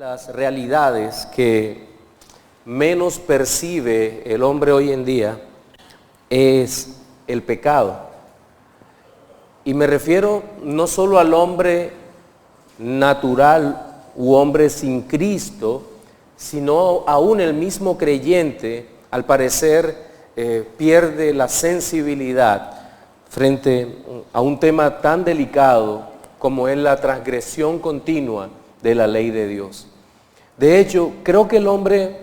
Las realidades que menos percibe el hombre hoy en día es el pecado. Y me refiero no solo al hombre natural u hombre sin Cristo, sino aún el mismo creyente, al parecer, pierde la sensibilidad frente a un tema tan delicado como es la transgresión continua de la ley de Dios. De hecho, creo que el hombre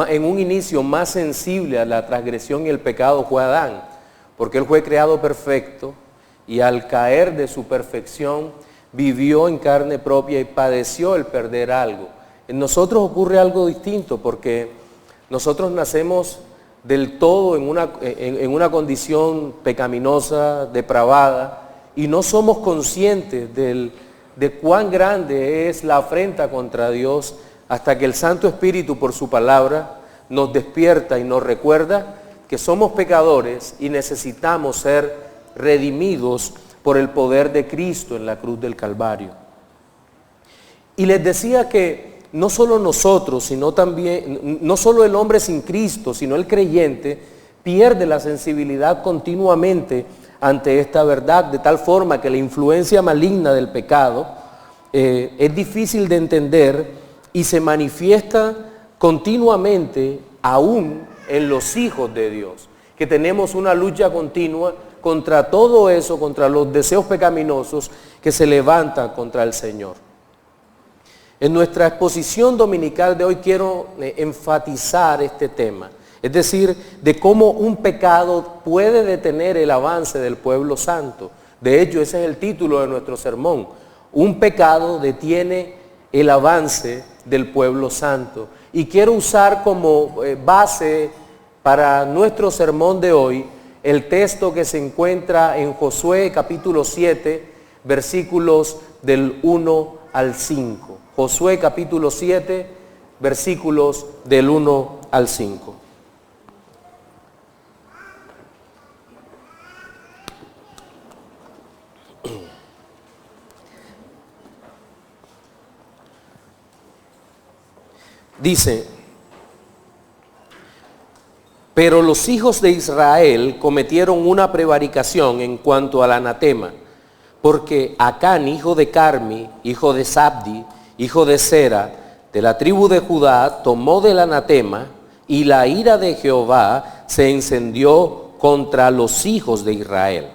en un inicio más sensible a la transgresión y el pecado fue Adán, porque él fue creado perfecto y al caer de su perfección vivió en carne propia y padeció el perder algo. En nosotros ocurre algo distinto porque nosotros nacemos del todo en una condición pecaminosa, depravada, y no somos conscientes de cuán grande es la afrenta contra Dios hasta que el Santo Espíritu por su palabra nos despierta y nos recuerda que somos pecadores y necesitamos ser redimidos por el poder de Cristo en la cruz del Calvario. Y les decía que no solo nosotros, sino también, no solo el hombre sin Cristo, sino el creyente, pierde la sensibilidad continuamente ante esta verdad, de tal forma que la influencia maligna del pecado es difícil de entender y se manifiesta continuamente aún en los hijos de Dios, que tenemos una lucha continua contra todo eso, contra los deseos pecaminosos que se levantan contra el Señor. En nuestra exposición dominical de hoy quiero enfatizar este tema, es decir, de cómo un pecado puede detener el avance del pueblo santo. De hecho, ese es el título de nuestro sermón. Un pecado detiene el avance del pueblo santo. Y quiero usar como base para nuestro sermón de hoy el texto que se encuentra en Josué capítulo 7, versículos del 1 al 5. Josué capítulo 7, versículos del 1 al 5. Dice: pero los hijos de Israel cometieron una prevaricación en cuanto al anatema, porque Acán, hijo de Carmi, hijo de Sabdi, hijo de Sera, de la tribu de Judá, tomó del anatema, y la ira de Jehová se encendió contra los hijos de Israel.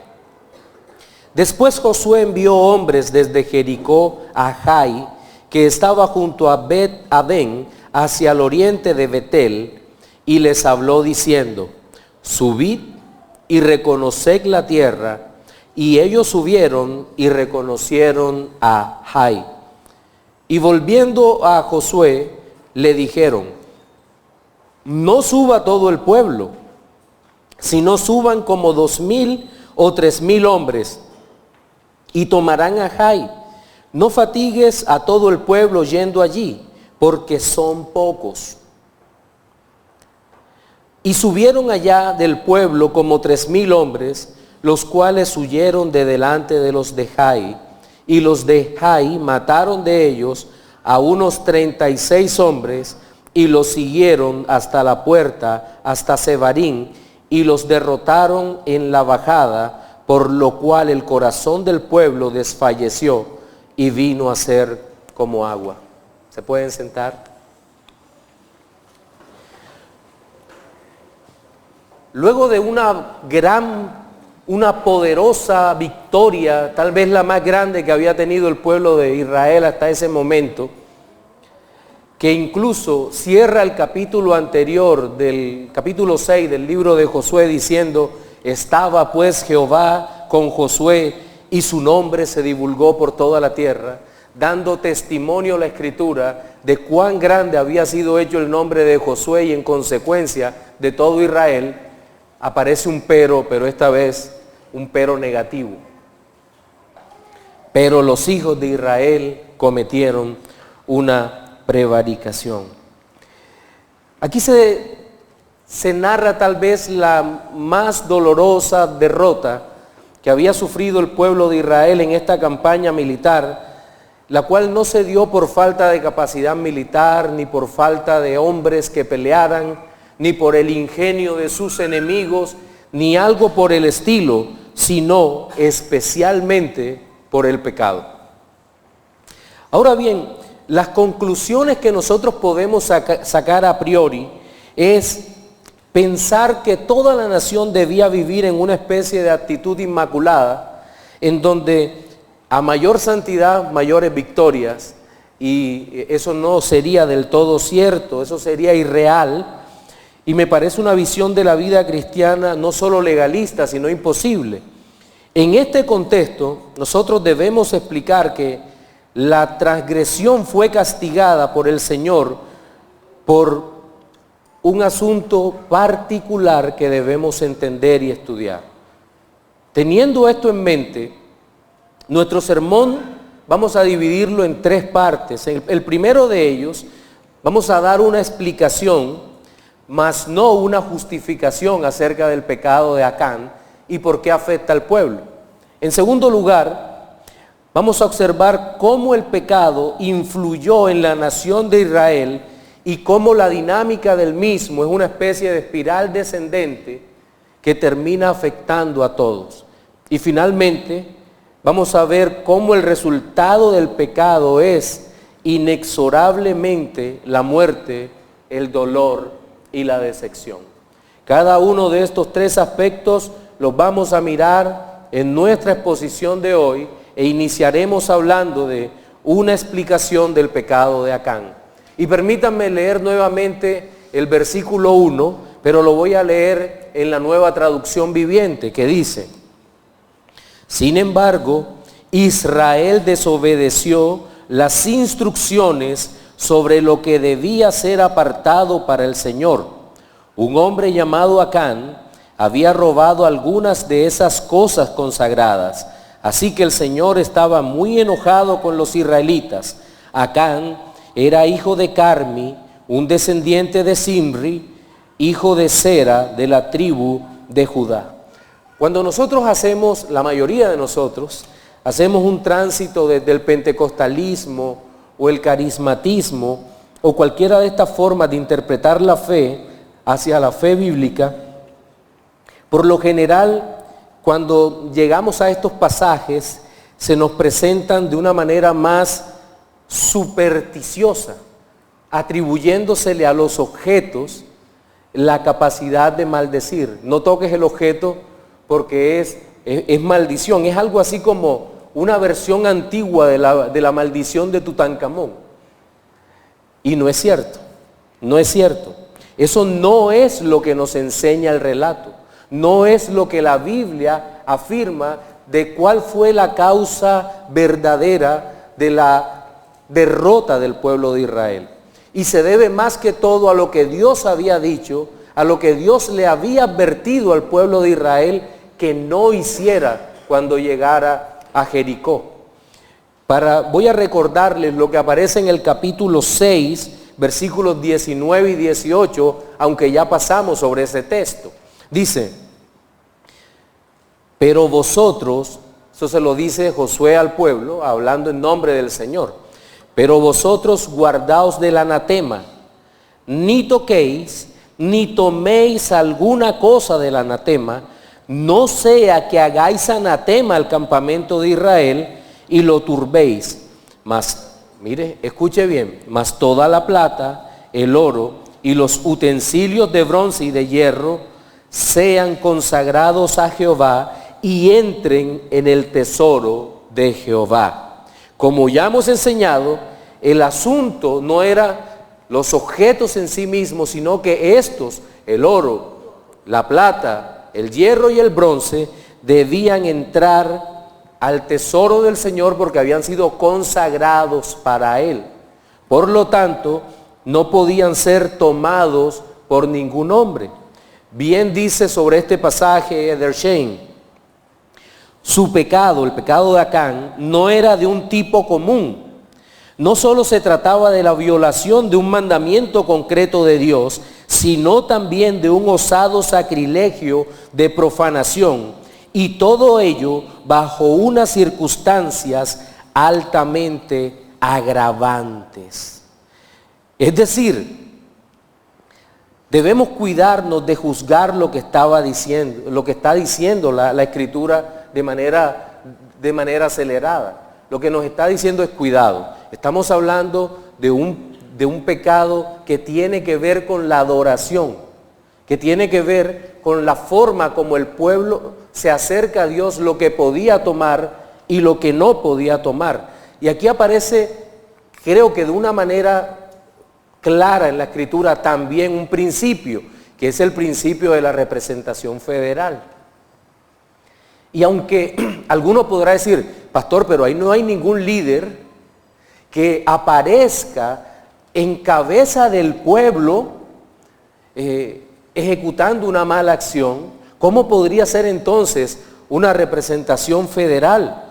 Después Josué envió hombres desde Jericó a Jai, que estaba junto a Bet-Aven, hacia el oriente de Betel, y les habló diciendo: subid y reconoced la tierra. Y ellos subieron y reconocieron a Jai. Y volviendo a Josué, le dijeron: no suba todo el pueblo, sino suban como 2,000 o 3,000 hombres, y tomarán a Jai. No fatigues a todo el pueblo yendo allí, porque son pocos. Y subieron allá del pueblo como 3,000 hombres, los cuales huyeron de delante de los de Jai, y los de Jai mataron de ellos a unos 36 hombres, y los siguieron hasta la puerta, hasta Sebarín, y los derrotaron en la bajada, por lo cual el corazón del pueblo desfalleció y vino a ser como agua. ¿Se pueden sentar? Luego de una poderosa victoria, tal vez la más grande que había tenido el pueblo de Israel hasta ese momento, que incluso cierra el capítulo anterior, del capítulo 6 del libro de Josué, diciendo: estaba pues Jehová con Josué, y su nombre se divulgó por toda la tierra, dando testimonio a la Escritura de cuán grande había sido hecho el nombre de Josué, y en consecuencia de todo Israel. Aparece un pero esta vez un pero negativo. Pero los hijos de Israel cometieron una prevaricación. Aquí se narra tal vez la más dolorosa derrota que había sufrido el pueblo de Israel en esta campaña militar la cual no se dio por falta de capacidad militar, ni por falta de hombres que pelearan, ni por el ingenio de sus enemigos, ni algo por el estilo, sino especialmente por el pecado. Ahora bien, las conclusiones que nosotros podemos sacar a priori es pensar que toda la nación debía vivir en una especie de actitud inmaculada, en donde a mayor santidad, mayores victorias, y eso no sería del todo cierto, eso sería irreal, y me parece una visión de la vida cristiana no solo legalista, sino imposible. En este contexto, nosotros debemos explicar que la transgresión fue castigada por el Señor por un asunto particular que debemos entender y estudiar. Teniendo esto en mente, nuestro sermón vamos a dividirlo en 3 partes. El primero de ellos, vamos a dar una explicación, mas no una justificación acerca del pecado de Acán y por qué afecta al pueblo. En segundo lugar, vamos a observar cómo el pecado influyó en la nación de Israel y cómo la dinámica del mismo es una especie de espiral descendente que termina afectando a todos. Y finalmente, vamos a ver cómo el resultado del pecado es inexorablemente la muerte, el dolor y la decepción. Cada uno de estos 3 aspectos los vamos a mirar en nuestra exposición de hoy e iniciaremos hablando de una explicación del pecado de Acán. Y permítanme leer nuevamente el versículo 1, pero lo voy a leer en la Nueva Traducción Viviente, que dice: sin embargo, Israel desobedeció las instrucciones sobre lo que debía ser apartado para el Señor. Un hombre llamado Acán había robado algunas de esas cosas consagradas, así que el Señor estaba muy enojado con los israelitas. Acán era hijo de Carmi, un descendiente de Simri, hijo de Sera, de la tribu de Judá. Cuando nosotros hacemos, la mayoría de nosotros, hacemos un tránsito desde el pentecostalismo o el carismatismo o cualquiera de estas formas de interpretar la fe hacia la fe bíblica, por lo general, cuando llegamos a estos pasajes, se nos presentan de una manera más supersticiosa, atribuyéndosele a los objetos la capacidad de maldecir. No toques el objeto porque es maldición. Es algo así como una versión antigua de la maldición de Tutankamón. Y no es cierto, no es cierto. Eso no es lo que nos enseña el relato. No es lo que la Biblia afirma de cuál fue la causa verdadera de la derrota del pueblo de Israel. Y se debe más que todo a lo que Dios había dicho, a lo que Dios le había advertido al pueblo de Israel que no hiciera cuando llegara a Jericó. Voy a recordarles lo que aparece en el capítulo 6, versículos 19 y 18, aunque ya pasamos sobre ese texto. Dice: pero vosotros, eso se lo dice Josué al pueblo, hablando en nombre del Señor, pero vosotros guardaos del anatema, ni toquéis, ni toméis alguna cosa del anatema, no sea que hagáis anatema al campamento de Israel y lo turbéis. Mas, mire, escuche bien, mas toda la plata, el oro y los utensilios de bronce y de hierro sean consagrados a Jehová y entren en el tesoro de Jehová. Como ya hemos enseñado, el asunto no era los objetos en sí mismos, sino que estos, el oro, la plata, el hierro y el bronce, debían entrar al tesoro del Señor porque habían sido consagrados para Él. Por lo tanto, no podían ser tomados por ningún hombre. Bien dice sobre este pasaje Edersheim: su pecado, el pecado de Acán, no era de un tipo común. No solo se trataba de la violación de un mandamiento concreto de Dios, sino también de un osado sacrilegio de profanación, y todo ello bajo unas circunstancias altamente agravantes. Es decir, debemos cuidarnos de juzgar lo que está diciendo la Escritura de manera acelerada. Lo que nos está diciendo es cuidado. Estamos hablando de un pecado que tiene que ver con la adoración, que tiene que ver con la forma como el pueblo se acerca a Dios, lo que podía tomar y lo que no podía tomar. Y aquí aparece, creo que de una manera clara en la Escritura, también un principio, que es el principio de la representación federal. Y aunque alguno podrá decir, pastor, pero ahí no hay ningún líder que aparezca en cabeza del pueblo ejecutando una mala acción, ¿cómo podría ser entonces una representación federal?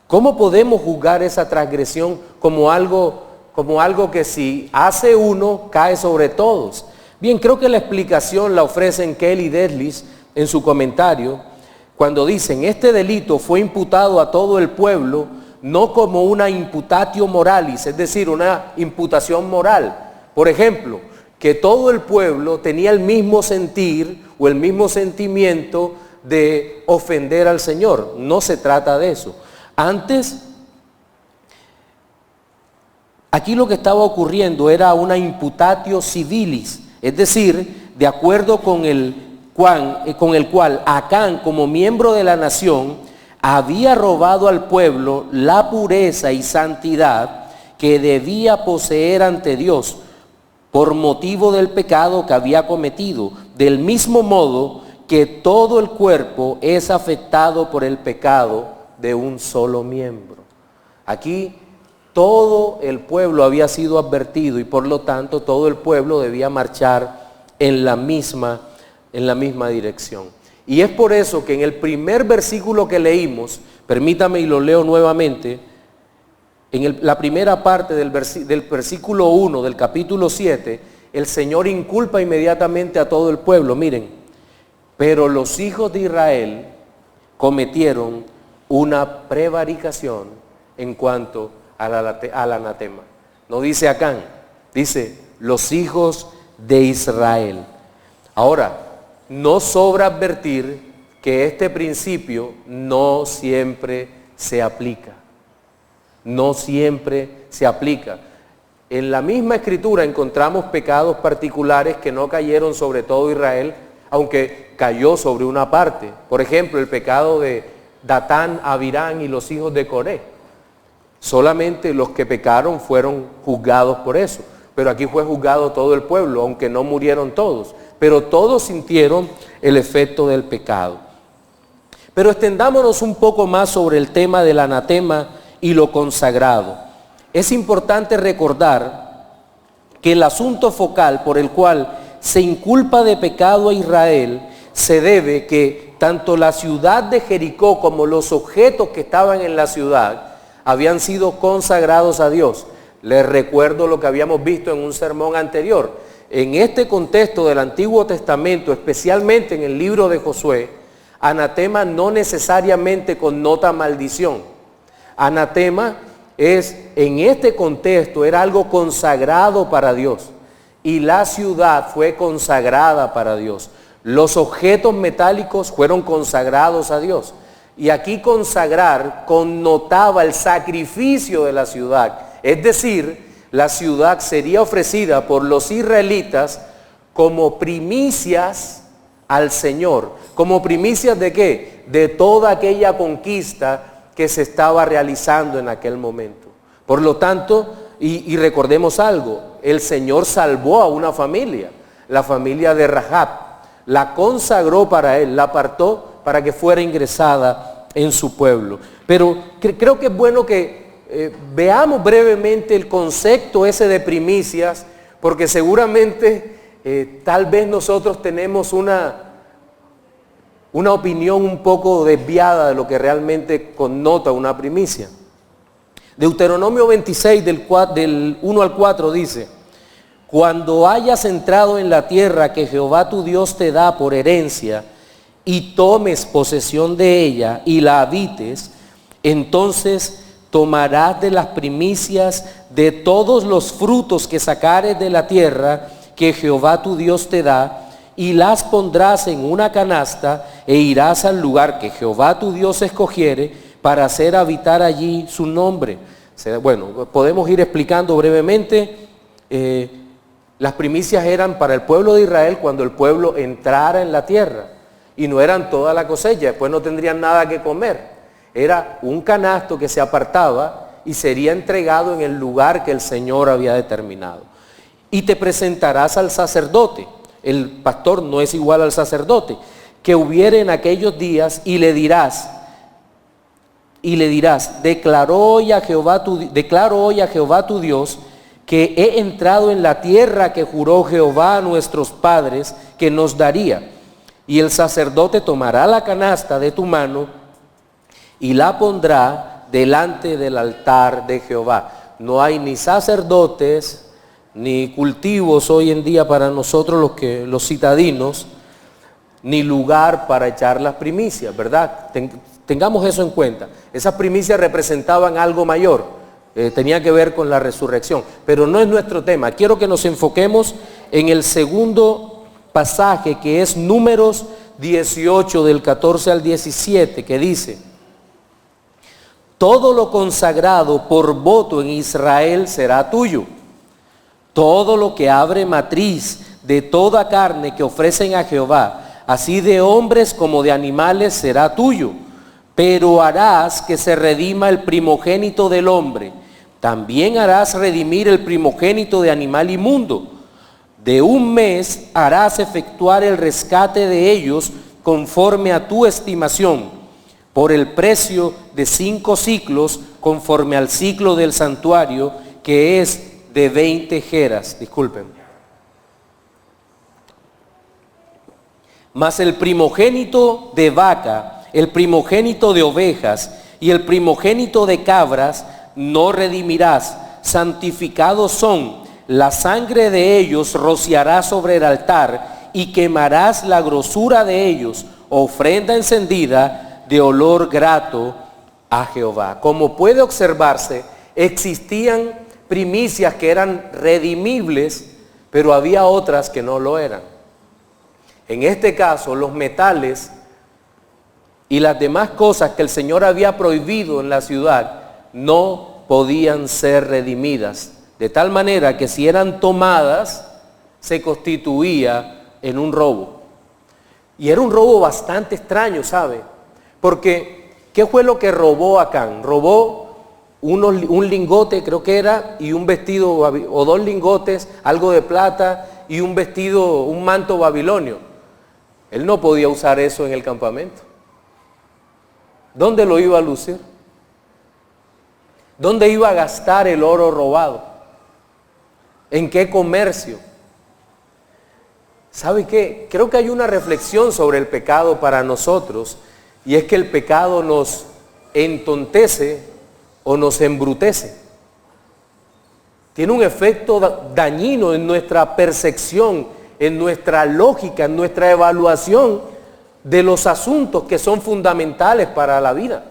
¿Cómo podemos juzgar esa transgresión como algo que si hace uno cae sobre todos? Bien, creo que la explicación la ofrecen Kelly y Deslis en su comentario, cuando dicen, este delito fue imputado a todo el pueblo, no como una imputatio moralis, es decir, una imputación moral. Por ejemplo, que todo el pueblo tenía el mismo sentir o el mismo sentimiento de ofender al Señor. No se trata de eso. Antes, aquí lo que estaba ocurriendo era una imputatio civilis, es decir, de acuerdo con el cual Acán, como miembro de la nación, había robado al pueblo la pureza y santidad que debía poseer ante Dios por motivo del pecado que había cometido, del mismo modo que todo el cuerpo es afectado por el pecado de un solo miembro. Aquí todo el pueblo había sido advertido y por lo tanto todo el pueblo debía marchar en la misma dirección. Y es por eso que en el primer versículo que leímos, permítame y lo leo nuevamente, la primera parte del versículo 1 del capítulo 7, el Señor inculpa inmediatamente a todo el pueblo. Miren, pero los hijos de Israel cometieron una prevaricación en cuanto al anatema. No dice Acán, dice los hijos de Israel. Ahora, no sobra advertir que este principio no siempre se aplica. No siempre se aplica. En la misma Escritura encontramos pecados particulares que no cayeron sobre todo Israel, aunque cayó sobre una parte. Por ejemplo, el pecado de Datán, Abirán y los hijos de Coré. Solamente los que pecaron fueron juzgados por eso. Pero aquí fue juzgado todo el pueblo, aunque no murieron todos. Pero todos sintieron el efecto del pecado. Pero extendámonos un poco más sobre el tema del anatema y lo consagrado. Es importante recordar que el asunto focal por el cual se inculpa de pecado a Israel se debe que tanto la ciudad de Jericó como los objetos que estaban en la ciudad habían sido consagrados a Dios. Les recuerdo lo que habíamos visto en un sermón anterior. En este contexto del Antiguo Testamento, especialmente en el libro de Josué, anatema no necesariamente connota maldición. Anatema en este contexto era algo consagrado para Dios y la ciudad fue consagrada para Dios. Los objetos metálicos fueron consagrados a Dios. Y aquí consagrar connotaba el sacrificio de la ciudad. Es decir, la ciudad sería ofrecida por los israelitas como primicias al Señor. ¿Como primicias de qué? De toda aquella conquista que se estaba realizando en aquel momento. Por lo tanto, y recordemos algo, el Señor salvó a una familia, la familia de Rahab, la consagró para él, la apartó para que fuera ingresada en su pueblo. Pero creo que es bueno que veamos brevemente el concepto ese de primicias, porque seguramente tal vez nosotros tenemos una opinión un poco desviada de lo que realmente connota una primicia. Deuteronomio 26 del 1 al 4 dice: cuando hayas entrado en la tierra que Jehová tu Dios te da por herencia y tomes posesión de ella y la habites, entonces tomarás de las primicias de todos los frutos que sacares de la tierra que Jehová tu Dios te da, y las pondrás en una canasta, e irás al lugar que Jehová tu Dios escogiere para hacer habitar allí su nombre. Bueno, podemos ir explicando brevemente. Las primicias eran para el pueblo de Israel cuando el pueblo entrara en la tierra, y no eran toda la cosecha, después no tendrían nada que comer. Era un canasto que se apartaba y sería entregado en el lugar que el Señor había determinado. Y te presentarás al sacerdote. El pastor no es igual al sacerdote, que hubiere en aquellos días, y le dirás, declaro hoy a Jehová tu Dios, que he entrado en la tierra que juró Jehová a nuestros padres que nos daría. Y el sacerdote tomará la canasta de tu mano y la pondrá delante del altar de Jehová. No hay ni sacerdotes ni cultivos hoy en día para nosotros los citadinos, ni lugar para echar las primicias, ¿verdad? Tengamos eso en cuenta. Esas primicias representaban algo mayor, tenía que ver con la resurrección, pero no es nuestro tema. Quiero que nos enfoquemos en el segundo pasaje, que es Números 18, del 14 al 17, que dice: todo lo consagrado por voto en Israel será tuyo. Todo lo que abre matriz de toda carne que ofrecen a Jehová, así de hombres como de animales, será tuyo. Pero harás que se redima el primogénito del hombre. También harás redimir el primogénito de animal inmundo. De un mes harás efectuar el rescate de ellos conforme a tu estimación, por el precio de 5 siclos, conforme al ciclo del santuario, que es de 20 jeras. Disculpen. Mas el primogénito de vaca, el primogénito de ovejas y el primogénito de cabras no redimirás. Santificados son. La sangre de ellos rociarás sobre el altar, y quemarás la grosura de ellos, ofrenda encendida de olor grato a Jehová. Como puede observarse, existían primicias que eran redimibles, pero había otras que no lo eran. En este caso, los metales y las demás cosas que el Señor había prohibido en la ciudad no podían ser redimidas, de tal manera que si eran tomadas, se constituía en un robo. Y era un robo bastante extraño, ¿sabe? Porque, ¿qué fue lo que robó Acán? Robó un lingote, creo que era, y un vestido, o 2 lingotes, algo de plata, y un vestido, un manto babilonio. Él no podía usar eso en el campamento. ¿Dónde lo iba a lucir? ¿Dónde iba a gastar el oro robado? ¿En qué comercio? ¿Sabe qué? Creo que hay una reflexión sobre el pecado para nosotros, y es que el pecado nos entontece o nos embrutece. Tiene un efecto dañino en nuestra percepción, en nuestra lógica, en nuestra evaluación de los asuntos que son fundamentales para la vida.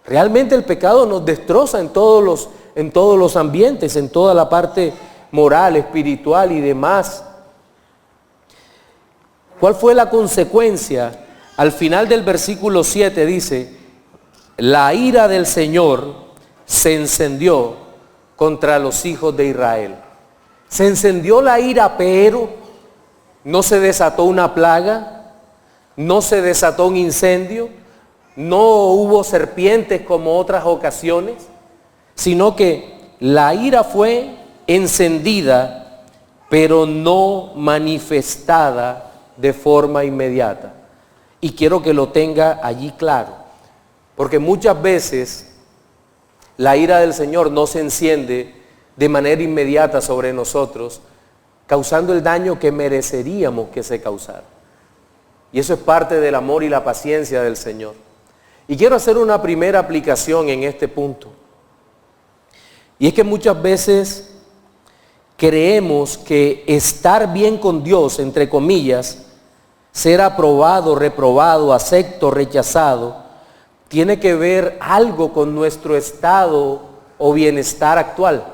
Realmente el pecado nos destroza en todos los ambientes, en toda la parte moral, espiritual y demás. ¿Cuál fue la consecuencia? Al final del versículo 7 dice: la ira del Señor se encendió contra los hijos de Israel. Se encendió la ira, pero no se desató una plaga, no se desató un incendio, no hubo serpientes como otras ocasiones, sino que la ira fue encendida, pero no manifestada de forma inmediata. Y quiero que lo tenga allí claro. Porque muchas veces la ira del Señor no se enciende de manera inmediata sobre nosotros, causando el daño que mereceríamos que se causara. Y eso es parte del amor y la paciencia del Señor. Y quiero hacer una primera aplicación en este punto. Y es que muchas veces creemos que estar bien con Dios, entre comillas, ser aprobado, reprobado, acepto, rechazado, tiene que ver algo con nuestro estado o bienestar actual.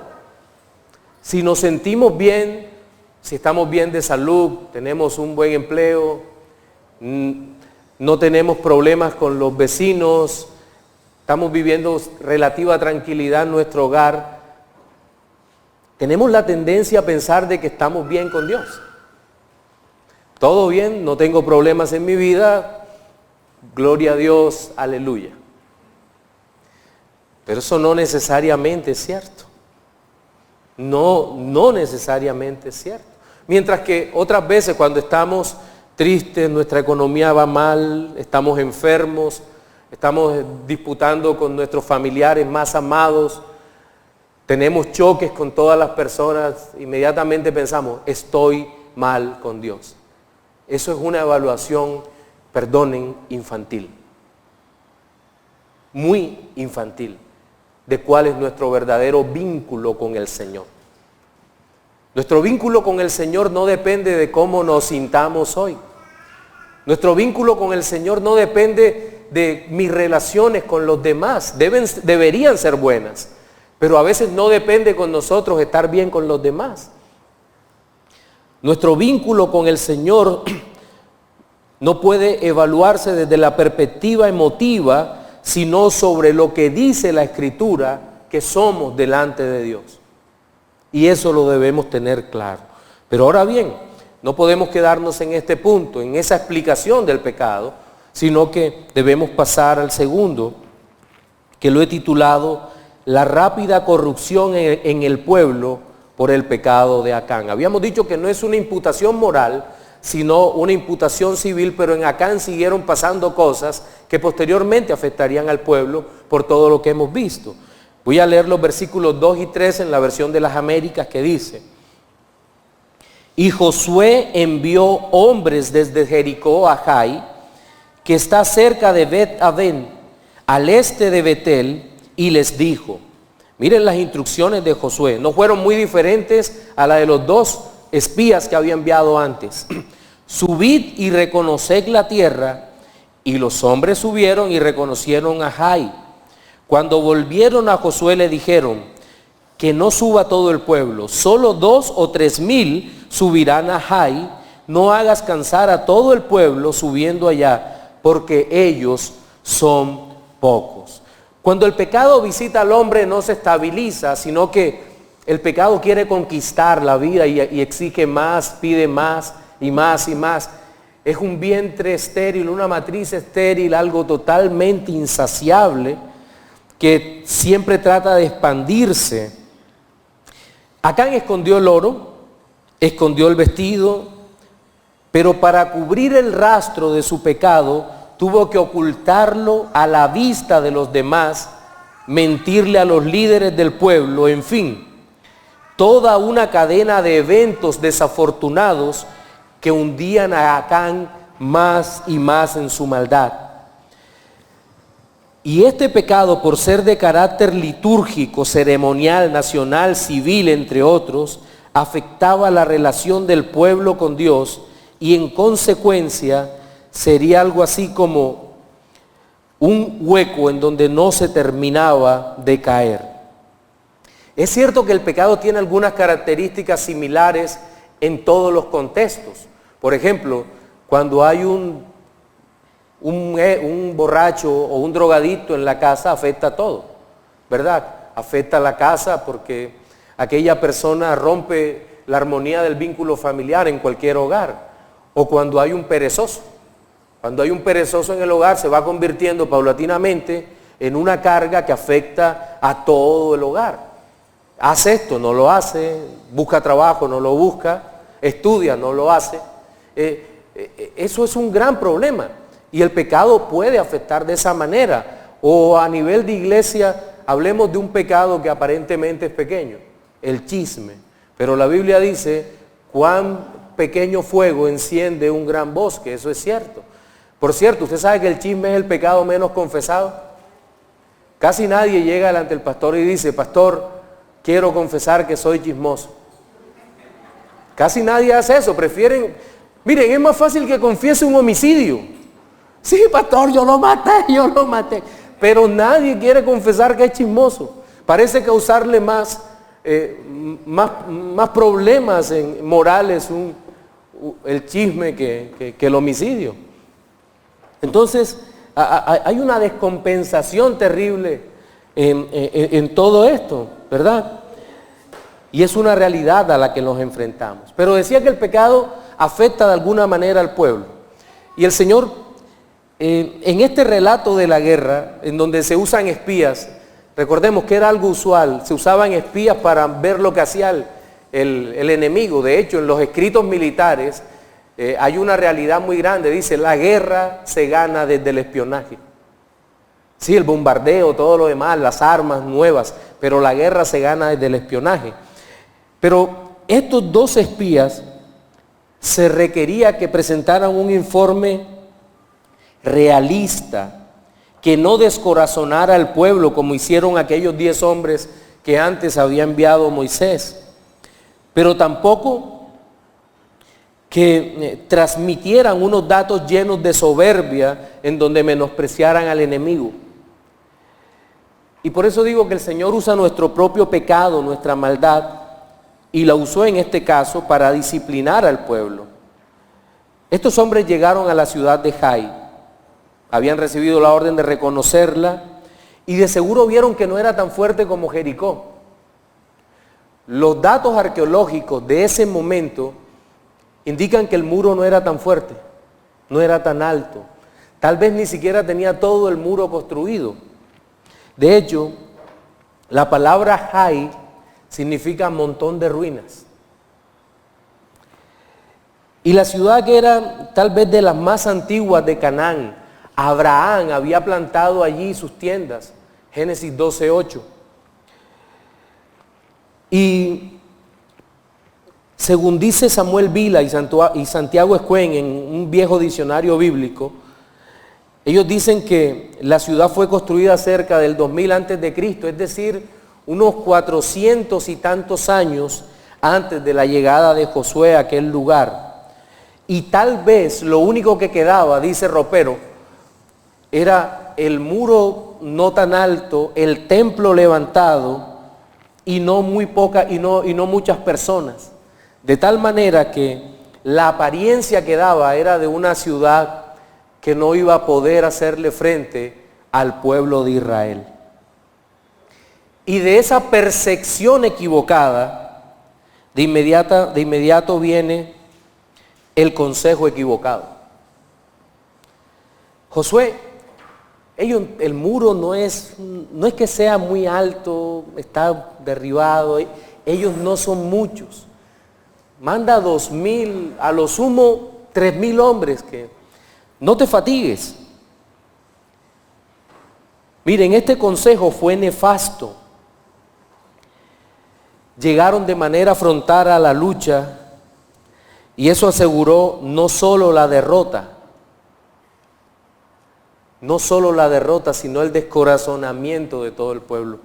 Si nos sentimos bien, si estamos bien de salud, tenemos un buen empleo, no tenemos problemas con los vecinos, estamos viviendo relativa tranquilidad en nuestro hogar, tenemos la tendencia a pensar de que estamos bien con Dios. Todo bien, no tengo problemas en mi vida, gloria a Dios, aleluya. Pero eso no necesariamente es cierto. No necesariamente es cierto. Mientras que otras veces cuando estamos tristes, nuestra economía va mal, estamos enfermos, estamos disputando con nuestros familiares más amados, tenemos choques con todas las personas, inmediatamente pensamos, estoy mal con Dios. Eso es una evaluación, perdonen, infantil. Muy infantil, de cuál es nuestro verdadero vínculo con el Señor. Nuestro vínculo con el Señor no depende de cómo nos sintamos hoy. Nuestro vínculo con el Señor no depende de mis relaciones con los demás. Deberían ser buenas, pero a veces no depende con nosotros estar bien con los demás. Nuestro vínculo con el Señor no puede evaluarse desde la perspectiva emotiva, sino sobre lo que dice la Escritura que somos delante de Dios. Y eso lo debemos tener claro. Pero ahora bien, no podemos quedarnos en este punto, en esa explicación del pecado, sino que debemos pasar al segundo, que lo he titulado La rápida corrupción en el pueblo por el pecado de Acán. Habíamos dicho que no es una imputación moral, sino una imputación civil, pero en Acán siguieron pasando cosas que posteriormente afectarían al pueblo por todo lo que hemos visto. Voy a leer los versículos 2 y 3 en la versión de las Américas, que dice: Y Josué envió hombres desde Jericó a Jai, que está cerca de Bet-Aven, al este de Betel, y les dijo, miren las instrucciones de Josué, no fueron muy diferentes a la de los dos espías que había enviado antes. Subid y reconoced la tierra. Y los hombres subieron y reconocieron a Jai. Cuando volvieron a Josué le dijeron que no suba todo el pueblo, solo 2 o 3 mil subirán a Jai, no hagas cansar a todo el pueblo subiendo allá, porque ellos son pocos. Cuando el pecado visita al hombre no se estabiliza, sino que el pecado quiere conquistar la vida y exige más, pide más y más y más. Es un vientre estéril, una matriz estéril, algo totalmente insaciable que siempre trata de expandirse. Acán escondió el oro, escondió el vestido, pero para cubrir el rastro de su pecado tuvo que ocultarlo a la vista de los demás, mentirle a los líderes del pueblo, en fin, toda una cadena de eventos desafortunados que hundían a Acán más y más en su maldad. Y este pecado, por ser de carácter litúrgico, ceremonial, nacional, civil, entre otros, afectaba la relación del pueblo con Dios y en consecuencia sería algo así como un hueco en donde no se terminaba de caer. Es cierto que el pecado tiene algunas características similares en todos los contextos. Por ejemplo, cuando hay un borracho o un drogadicto en la casa, afecta a todo, ¿verdad? Afecta a la casa porque aquella persona rompe la armonía del vínculo familiar en cualquier hogar. O cuando hay un perezoso. Cuando hay un perezoso en el hogar se va convirtiendo paulatinamente en una carga que afecta a todo el hogar. Hace esto, no lo hace, busca trabajo, no lo busca, estudia, no lo hace. Eso es un gran problema y el pecado puede afectar de esa manera. O a nivel de iglesia, hablemos de un pecado que aparentemente es pequeño, el chisme. Pero la Biblia dice, cuán pequeño fuego enciende un gran bosque, eso es cierto. Por cierto, ¿usted sabe que el chisme es el pecado menos confesado? Casi nadie llega delante del pastor y dice, pastor, quiero confesar que soy chismoso. Casi nadie hace eso, prefieren, miren, es más fácil que confiese un homicidio. Sí, pastor, yo lo maté. pero nadie quiere confesar que es chismoso. Parece causarle más problemas morales el chisme que el homicidio. Entonces, hay una descompensación terrible en todo esto, ¿verdad? Y es una realidad a la que nos enfrentamos. Pero decía que el pecado afecta de alguna manera al pueblo. Y el Señor, en este relato de la guerra, en donde se usan espías, recordemos que era algo usual, se usaban espías para ver lo que hacía el enemigo. De hecho, en los escritos militares hay una realidad muy grande. Dice, la guerra se gana desde el espionaje. Sí, el bombardeo, todo lo demás, las armas nuevas, pero la guerra se gana desde el espionaje. Pero estos 2 espías se requería que presentaran un informe realista, que no descorazonara al pueblo como hicieron aquellos 10 hombres que antes había enviado Moisés, pero tampoco que transmitieran unos datos llenos de soberbia en donde menospreciaran al enemigo. Y por eso digo que el Señor usa nuestro propio pecado, nuestra maldad, y la usó en este caso para disciplinar al pueblo. Estos hombres llegaron a la ciudad de Jai, habían recibido la orden de reconocerla y de seguro vieron que no era tan fuerte como Jericó. Los datos arqueológicos de ese momento indican que el muro no era tan fuerte, no era tan alto, tal vez ni siquiera tenía todo el muro construido. De hecho, la palabra Jai significa montón de ruinas. Y la ciudad, que era tal vez de las más antiguas de Canaán, Abraham había plantado allí sus tiendas, Génesis 12:8. Y según dice Samuel Vila y Santiago Escuén en un viejo diccionario bíblico, ellos dicen que la ciudad fue construida cerca del 2000 antes de Cristo, es decir, unos 400 y tantos años antes de la llegada de Josué a aquel lugar. Y tal vez lo único que quedaba, dice Ropero, era el muro no tan alto, el templo levantado y no muchas personas. De tal manera que la apariencia que daba era de una ciudad que no iba a poder hacerle frente al pueblo de Israel. Y de esa percepción equivocada, de inmediato viene el consejo equivocado. Josué, el muro no es que sea muy alto, está derribado, ellos no son muchos. Manda 2000, a lo sumo 3000 hombres, que no te fatigues. Miren, este consejo fue nefasto. Llegaron de manera frontal a la lucha y eso aseguró no solo la derrota, sino el descorazonamiento de todo el pueblo.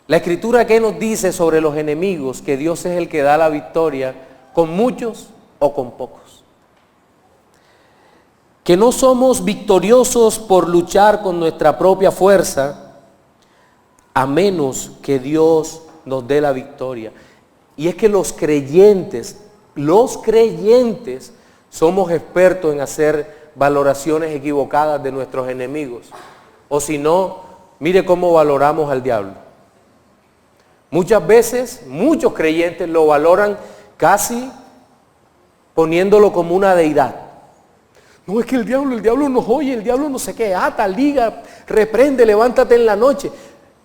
La Escritura, ¿qué nos dice sobre los enemigos? Que Dios es el que da la victoria con muchos o con pocos. Que no somos victoriosos por luchar con nuestra propia fuerza, a menos que Dios nos dé la victoria. Y es que los creyentes somos expertos en hacer valoraciones equivocadas de nuestros enemigos. O si no, mire cómo valoramos al diablo. Muchas veces, muchos creyentes lo valoran casi poniéndolo como una deidad. No, es que el diablo nos oye, el diablo no sé qué, ata, liga, reprende, levántate en la noche.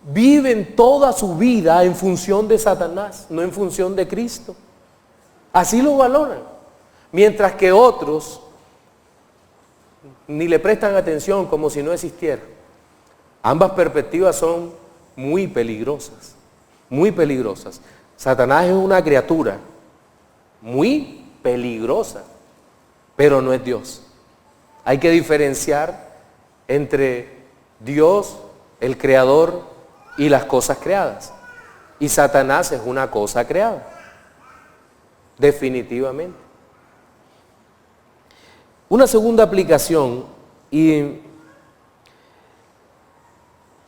Viven toda su vida en función de Satanás, no en función de Cristo. Así lo valoran. Mientras que otros ni le prestan atención, como si no existiera. Ambas perspectivas son muy peligrosas, muy peligrosas. Satanás es una criatura muy peligrosa, pero no es Dios. Hay que diferenciar entre Dios, el creador, y las cosas creadas. Y Satanás es una cosa creada, definitivamente. Una segunda aplicación, y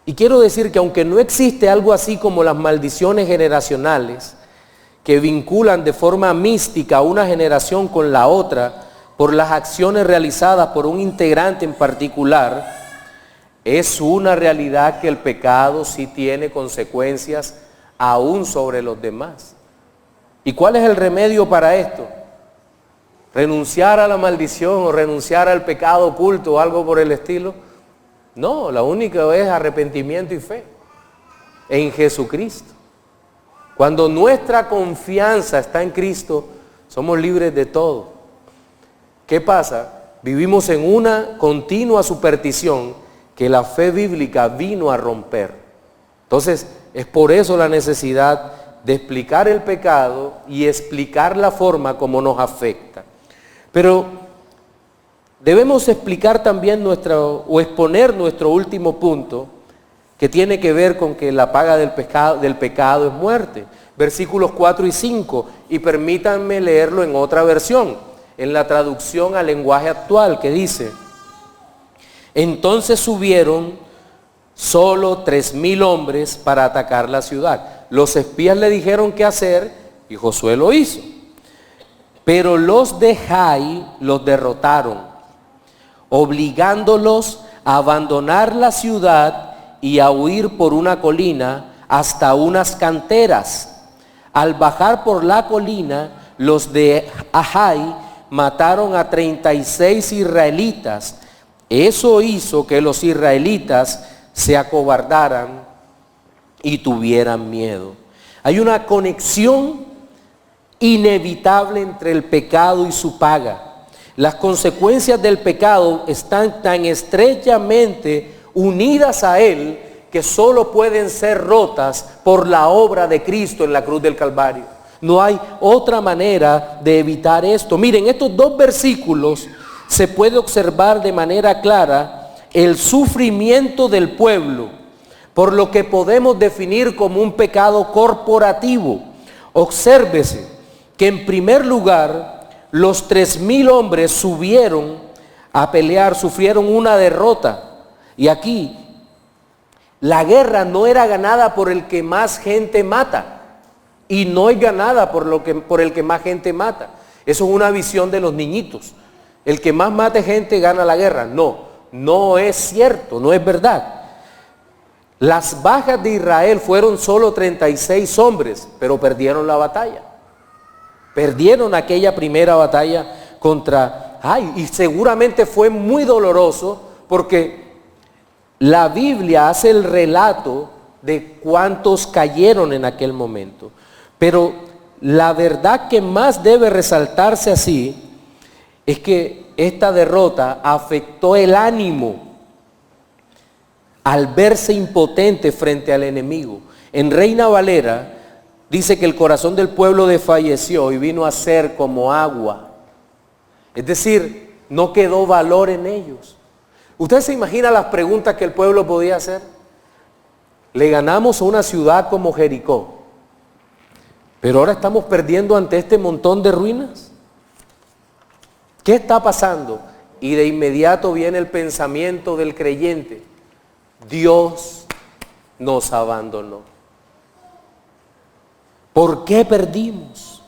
Y quiero decir que aunque no existe algo así como las maldiciones generacionales, que vinculan de forma mística una generación con la otra por las acciones realizadas por un integrante en particular, es una realidad que el pecado sí tiene consecuencias aún sobre los demás. ¿Y cuál es el remedio para esto? ¿Renunciar a la maldición o renunciar al pecado oculto o algo por el estilo? No, la única es arrepentimiento y fe en Jesucristo. Cuando nuestra confianza está en Cristo, somos libres de todo. ¿Qué pasa? Vivimos en una continua superstición que la fe bíblica vino a romper. Entonces, es por eso la necesidad de explicar el pecado y explicar la forma como nos afecta. Pero debemos explicar también o exponer nuestro último punto, que tiene que ver con que la paga del pecado es muerte. Versículos 4 y 5, y permítanme leerlo en otra versión, en la traducción al lenguaje actual, que dice: entonces subieron solo 3,000 hombres para atacar la ciudad. Los espías le dijeron qué hacer y Josué lo hizo. Pero los de Jai los derrotaron, obligándolos a abandonar la ciudad y a huir por una colina hasta unas canteras. Al bajar por la colina, los de Jai mataron a 36 israelitas. Eso hizo que los israelitas se acobardaran y tuvieran miedo. Hay una conexión inevitable entre el pecado y su paga. Las consecuencias del pecado están tan estrechamente unidas a él que solo pueden ser rotas por la obra de Cristo en la cruz del Calvario. No hay otra manera de evitar esto. Miren, estos dos versículos se puede observar de manera clara el sufrimiento del pueblo, por lo que podemos definir como un pecado corporativo. Obsérvese que en primer lugar los 3,000 hombres subieron a pelear, sufrieron una derrota. Y aquí la guerra no era ganada por el que más gente mata, y no es ganada por el que más gente mata. Eso es una visión de los niñitos. El que más mate gente gana la guerra. No es cierto, no es verdad. Las bajas de Israel fueron solo 36 hombres, pero perdieron la batalla. Perdieron aquella primera batalla contra Jai, y seguramente fue muy doloroso porque la Biblia hace el relato de cuántos cayeron en aquel momento. Pero la verdad que más debe resaltarse así es que esta derrota afectó el ánimo al verse impotente frente al enemigo. En Reina Valera dice que el corazón del pueblo desfalleció y vino a ser como agua. Es decir, no quedó valor en ellos. ¿Usted se imagina las preguntas que el pueblo podía hacer? Le ganamos a una ciudad como Jericó, pero ahora estamos perdiendo ante este montón de ruinas. ¿Qué está pasando? Y de inmediato viene el pensamiento del creyente: Dios nos abandonó. ¿Por qué perdimos?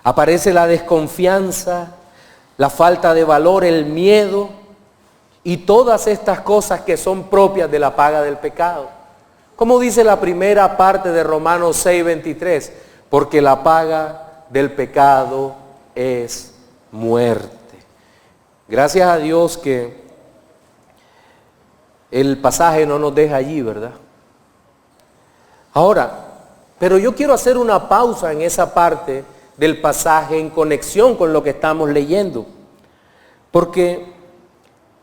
Aparece la desconfianza, la falta de valor, el miedo y todas estas cosas que son propias de la paga del pecado. Como dice la primera parte de Romanos 6:23, porque la paga del pecado es muerte. Gracias a Dios que el pasaje no nos deja allí, ¿verdad? Ahora, pero yo quiero hacer una pausa en esa parte del pasaje en conexión con lo que estamos leyendo, porque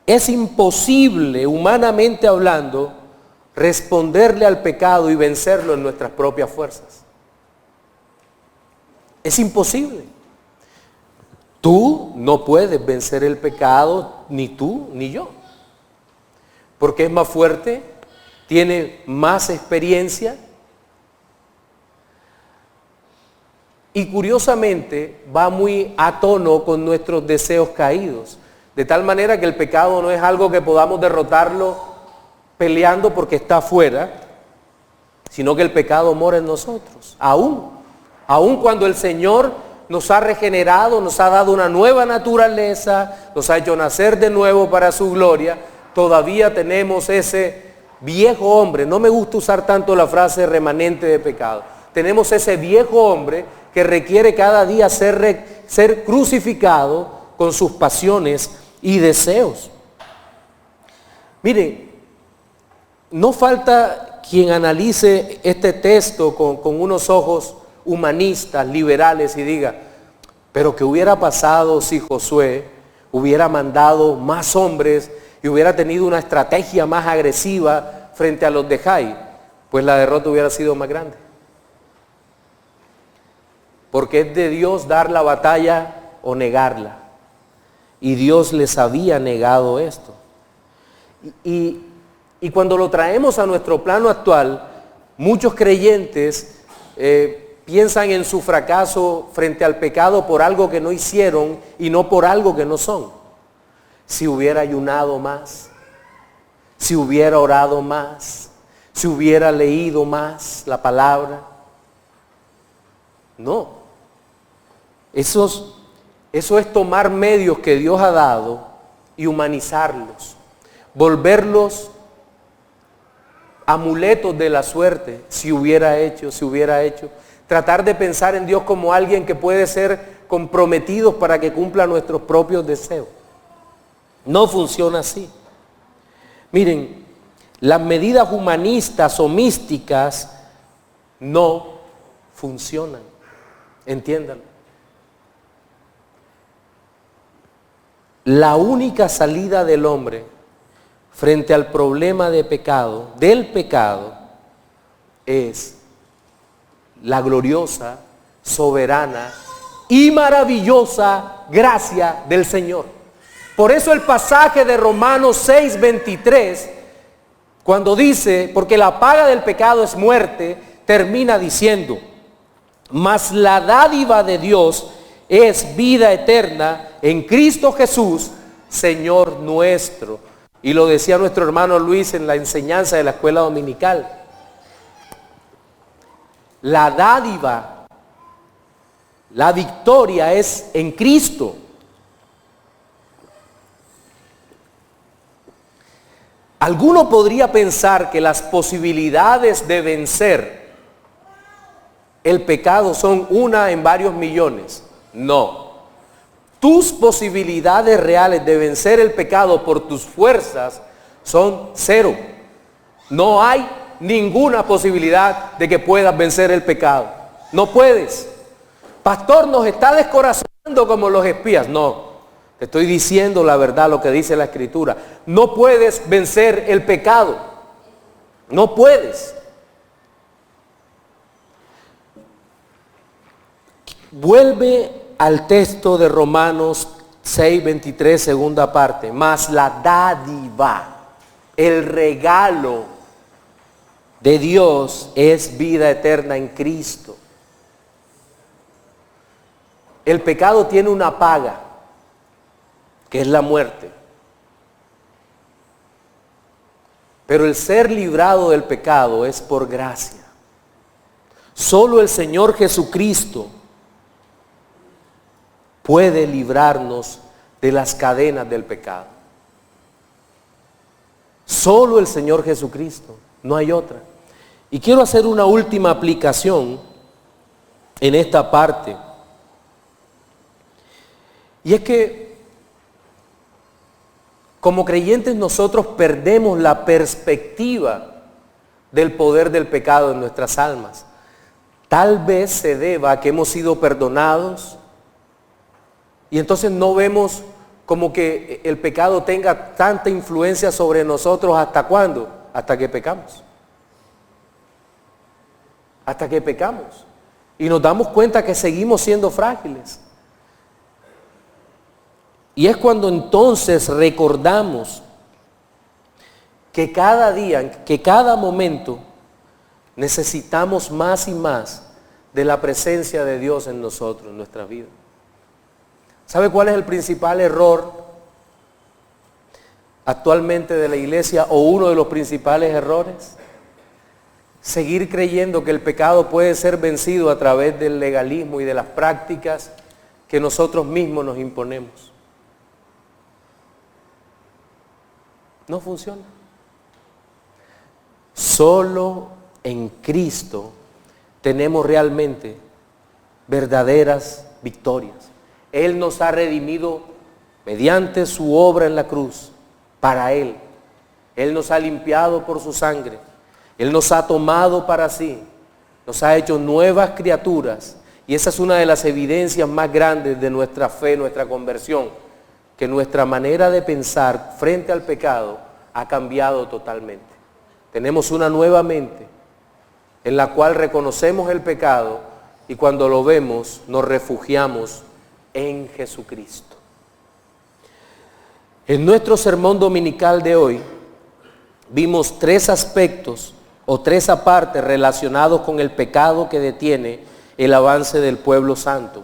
es imposible, humanamente hablando, responderle al pecado y vencerlo en nuestras propias fuerzas. Es imposible. Tú no puedes vencer el pecado, ni tú ni yo, porque es más fuerte, tiene más experiencia y curiosamente va muy a tono con nuestros deseos caídos, de tal manera que el pecado no es algo que podamos derrotarlo peleando porque está afuera, sino que el pecado mora en nosotros. Aún cuando el Señor nos ha regenerado, nos ha dado una nueva naturaleza, nos ha hecho nacer de nuevo para su gloria, todavía tenemos ese viejo hombre. No me gusta usar tanto la frase remanente de pecado. Tenemos ese viejo hombre que requiere cada día ser crucificado con sus pasiones y deseos. Miren, no falta quien analice este texto con unos ojos humanistas, liberales, y diga, pero ¿qué hubiera pasado si Josué hubiera mandado más hombres y hubiera tenido una estrategia más agresiva frente a los de Jai? Pues la derrota hubiera sido más grande. Porque es de Dios dar la batalla o negarla. Y Dios les había negado esto. Y cuando lo traemos a nuestro plano actual, muchos creyentes piensan en su fracaso frente al pecado por algo que no hicieron y no por algo que no son. Si hubiera ayunado más, si hubiera orado más, si hubiera leído más la palabra. No. Eso es tomar medios que Dios ha dado y humanizarlos, volverlos amuletos de la suerte, si hubiera hecho, tratar de pensar en Dios como alguien que puede ser comprometido para que cumpla nuestros propios deseos. No funciona así. Miren, las medidas humanistas o místicas no funcionan. Entiéndanlo. La única salida del hombre frente al problema del pecado, es la gloriosa, soberana y maravillosa gracia del Señor. Por eso el pasaje de Romanos 6:23, cuando dice, porque la paga del pecado es muerte, termina diciendo, mas la dádiva de Dios es vida eterna en Cristo Jesús, Señor nuestro. Y lo decía nuestro hermano Luis en la enseñanza de la escuela dominical. La dádiva, la victoria es en Cristo. Alguno podría pensar que las posibilidades de vencer el pecado son una en varios millones. No. Tus posibilidades reales de vencer el pecado por tus fuerzas son 0. No hay ninguna posibilidad de que puedas vencer el pecado. No puedes. Pastor, nos está descorazonando como los espías. No, te estoy diciendo la verdad, lo que dice la Escritura. No puedes vencer el pecado. No puedes. Vuelve al texto de Romanos 6:23, segunda parte. Mas la dádiva, el regalo de Dios es vida eterna en Cristo. El pecado tiene una paga, que es la muerte. Pero el ser librado del pecado es por gracia. Solo el Señor Jesucristo puede librarnos de las cadenas del pecado. Solo el Señor Jesucristo, no hay otra. Y quiero hacer una última aplicación en esta parte. Y es que como creyentes nosotros perdemos la perspectiva del poder del pecado en nuestras almas. Tal vez se deba a que hemos sido perdonados, y entonces no vemos como que el pecado tenga tanta influencia sobre nosotros. ¿Hasta cuándo? Hasta que pecamos. Hasta que pecamos. Y nos damos cuenta que seguimos siendo frágiles. Y es cuando entonces recordamos que cada día, que cada momento, necesitamos más y más de la presencia de Dios en nosotros, en nuestra vida. ¿Sabe cuál es el principal error actualmente de la iglesia, o uno de los principales errores? Seguir creyendo que el pecado puede ser vencido a través del legalismo y de las prácticas que nosotros mismos nos imponemos. No funciona. Solo en Cristo tenemos realmente verdaderas victorias. Él nos ha redimido mediante su obra en la cruz, para Él. Él nos ha limpiado por su sangre. Él nos ha tomado para sí. Nos ha hecho nuevas criaturas. Y esa es una de las evidencias más grandes de nuestra fe, nuestra conversión, que nuestra manera de pensar frente al pecado ha cambiado totalmente. Tenemos una nueva mente en la cual reconocemos el pecado y cuando lo vemos nos refugiamos en Jesucristo. En nuestro sermón dominical de hoy vimos tres aspectos o tres apartes relacionados con el pecado que detiene el avance del pueblo santo.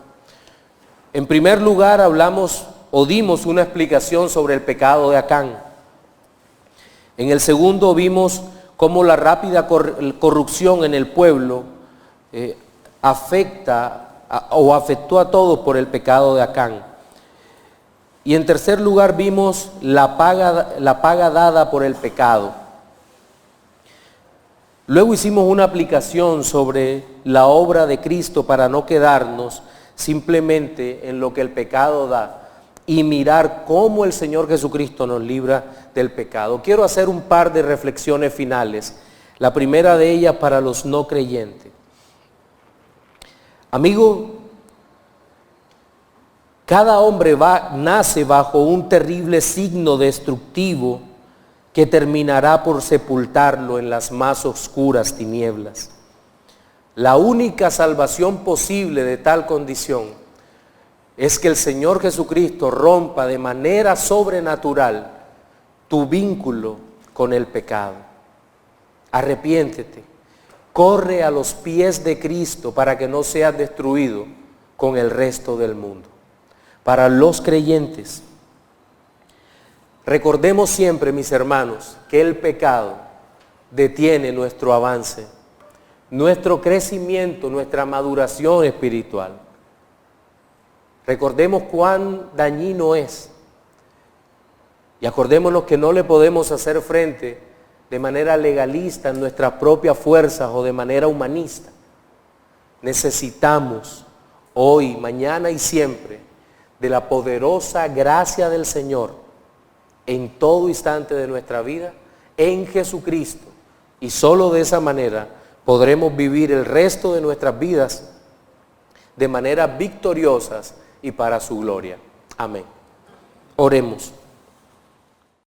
En primer lugar hablamos o dimos una explicación sobre el pecado de Acán. En el segundo vimos cómo la rápida corrupción en el pueblo afectó a todos por el pecado de Acán. Y en tercer lugar vimos la paga dada por el pecado. Luego hicimos una aplicación sobre la obra de Cristo para no quedarnos simplemente en lo que el pecado da y mirar cómo el Señor Jesucristo nos libra del pecado. Quiero hacer un par de reflexiones finales. La primera de ellas para los no creyentes. Amigo, cada hombre nace bajo un terrible signo destructivo que terminará por sepultarlo en las más oscuras tinieblas. La única salvación posible de tal condición es que el Señor Jesucristo rompa de manera sobrenatural tu vínculo con el pecado. Arrepiéntete, corre a los pies de Cristo para que no seas destruido con el resto del mundo. Para los creyentes, recordemos siempre, mis hermanos, que el pecado detiene nuestro avance, nuestro crecimiento, nuestra maduración espiritual. Recordemos cuán dañino es y acordémonos que no le podemos hacer frente de manera legalista en nuestras propias fuerzas o de manera humanista. Necesitamos hoy, mañana y siempre de la poderosa gracia del Señor en todo instante de nuestra vida, en Jesucristo. Y solo de esa manera podremos vivir el resto de nuestras vidas de manera victoriosas y para su gloria. Amén. Oremos.